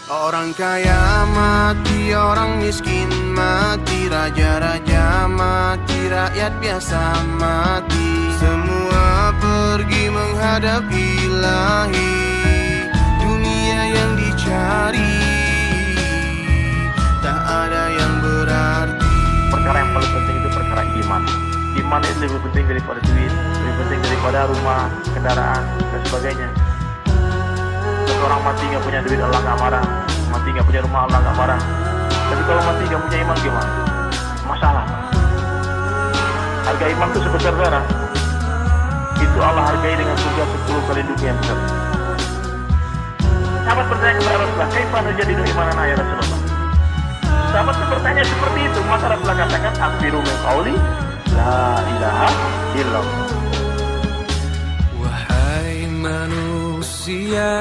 Orang kaya mati, orang miskin mati, raja-raja mati, rakyat biasa mati. Semua pergi menghadap ilahi, dunia yang dicari tak ada yang berarti. Perkara yang paling penting itu perkara iman. Iman itu lebih penting daripada duit, lebih penting daripada rumah, kendaraan, dan sebagainya. Seorang mati nggak punya duit, Allah nggak marah. Mati nggak punya rumah, Allah nggak marah. Tapi kalau mati nggak punya iman gimana? Masalah. Harga iman itu sebesar darah. Itu Allah hargai dengan surga 10 kali dunia yang besar. Sahabat bertanya kepada Rasulullah, "Kaifa nujadidu imanana ya Rasulullah?" Sahabat bertanya seperti itu, maka Rasulullah katakan, "Akhbiru min qauli la ilaha illallah." Wahai manusia,